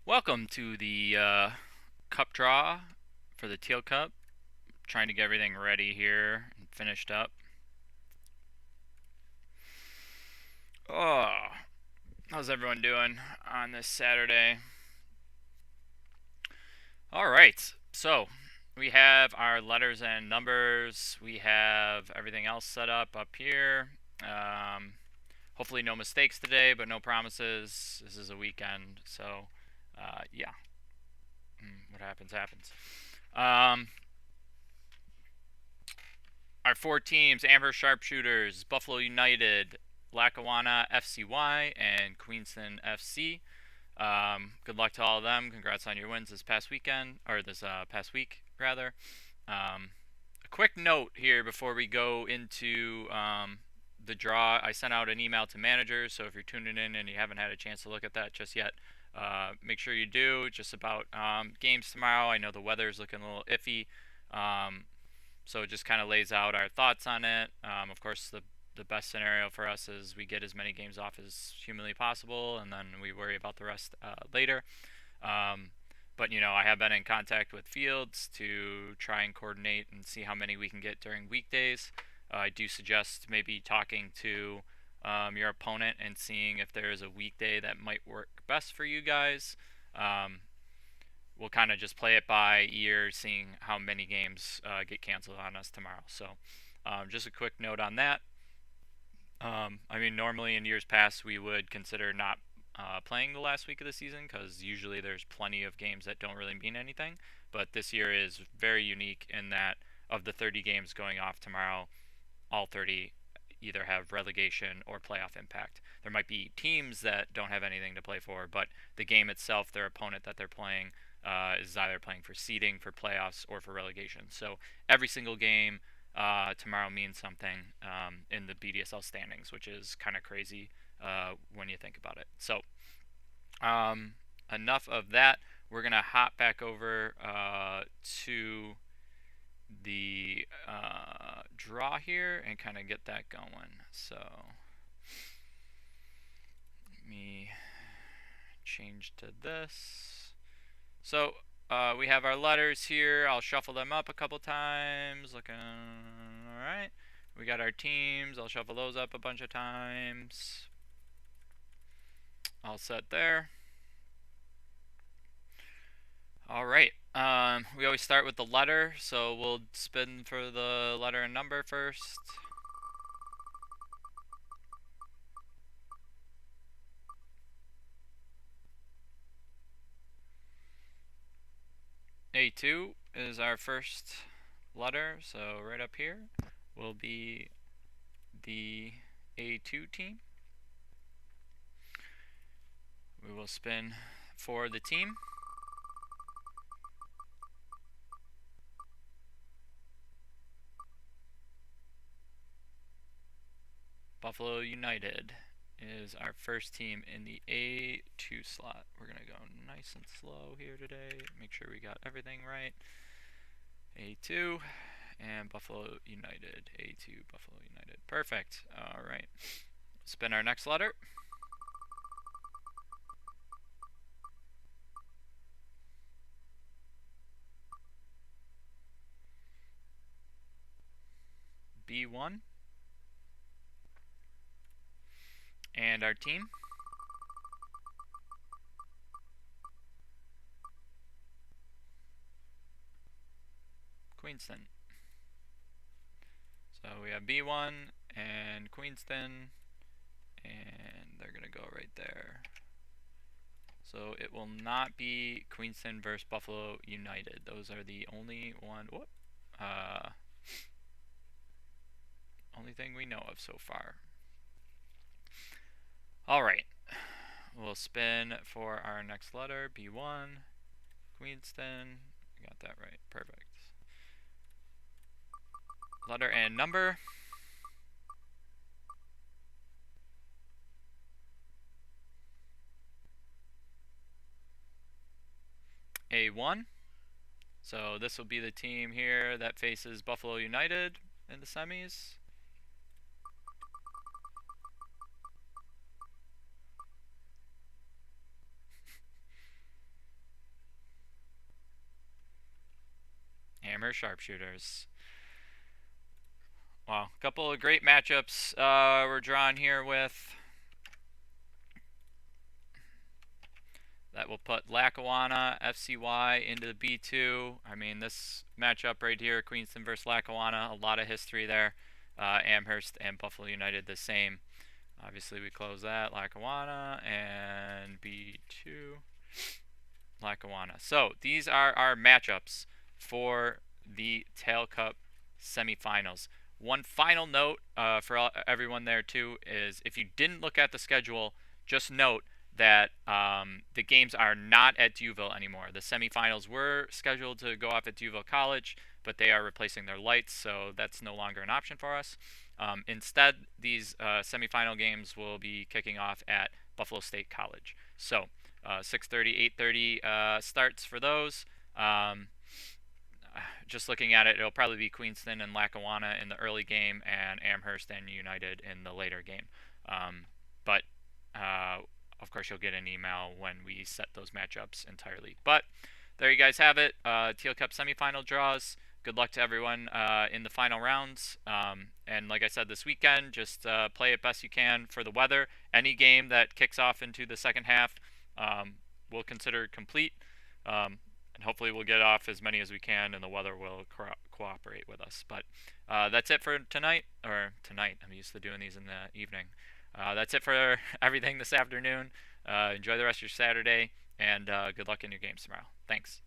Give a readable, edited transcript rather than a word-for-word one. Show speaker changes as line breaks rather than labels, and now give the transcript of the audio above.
Welcome to the cup draw for the Teal Cup. Trying to get everything ready here and finished up. Oh, how's everyone doing on this Saturday? All right, so we have our letters and numbers. We have everything else set up here. Um, Hopefully, no mistakes today, but no promises. This is a weekend, so yeah, what happens, happens. Um, Our four teams: Amherst Sharpshooters, Buffalo United, Lackawanna FCY, and Queenston FC. Good luck to all of them. Congrats on your wins this past weekend, or this past week, rather. A quick note here before we go into the draw. I sent out an email to managers, so if you're tuning in and you haven't had a chance to look at that just yet, make sure you do. Just about games tomorrow. I know the weather's looking a little iffy. So it just kind of lays out our thoughts on it. Of course, the best scenario for us is we get as many games off as humanly possible, and then we worry about the rest later. Um, but I have been in contact with Fields to try and coordinate and see how many we can get during weekdays. I do suggest maybe talking to your opponent and seeing if there is a weekday that might work best for you guys. Um, we'll kind of just play it by ear, seeing how many games get canceled on us tomorrow. So, just a quick note on that. I mean, normally in years past, we would consider not playing the last week of the season because usually there's plenty of games that don't really mean anything. But this year is very unique in that of the 30 games going off tomorrow, all 30 either have relegation or playoff impact. There might be teams that don't have anything to play for, but the game itself, their opponent that they're playing, is either playing for seeding, for playoffs, or for relegation. So every single game tomorrow means something in the BDSL standings, which is kind of crazy when you think about it. So um, enough of that. We're going to hop back over to the draw here and kind of get that going. So let me change to this. So we have our letters here. I'll shuffle them up a couple times. Looking all right. We got our teams. I'll shuffle those up a bunch of times. All set there. All right. We always start with the letter, so we'll spin for the letter and number first. A2 is our first letter, so right up here will be the A2 team. We will spin for the team. Buffalo United is our first team in the A2 slot. We're going to go nice and slow here today. Make sure we got everything right. A2 and Buffalo United. A2, Buffalo United. Perfect. All right. Spin our next letter. B1. And our team. Queenston. So we have B1 and Queenston, and they're going to go right there. So it will not be Queenston versus Buffalo United. Those are the only only thing we know of so far. All right. We'll spin for our next letter, B1, Queenston. We got that right. Perfect. Letter and number. A1. So this will be the team here that faces Buffalo United in the semis. Amherst Sharpshooters. Wow, a couple of great matchups we're drawn here with. That will put Lackawanna FCY into the B2. I mean, this matchup right here, Queenston versus Lackawanna, a lot of history there. Amherst and Buffalo United the same. Obviously, we close that. Lackawanna and B2. Lackawanna. So these are our matchups for the Tehel Cup semifinals. One final note for everyone there too is if you didn't look at the schedule, just note that the games are not at Duville anymore. The semifinals were scheduled to go off at Duville College, but they are replacing their lights, so that's no longer an option for us. Instead, these semifinal games will be kicking off at Buffalo State College. So 6:30, 8:30 starts for those. Just looking at it, it'll probably be Queenston and Lackawanna in the early game and Amherst and United in the later game. But of course, you'll get an email when we set those matchups entirely. But there you guys have it. Teal Cup semifinal draws. Good luck to everyone in the final rounds. And like I said, this weekend, just play it best you can for the weather. Any game that kicks off into the second half, we'll consider complete. And hopefully we'll get off as many as we can, and the weather will cooperate with us. But that's it for tonight. I'm used to doing these in the evening. That's it for everything this afternoon. Enjoy the rest of your Saturday, and good luck in your games tomorrow. Thanks.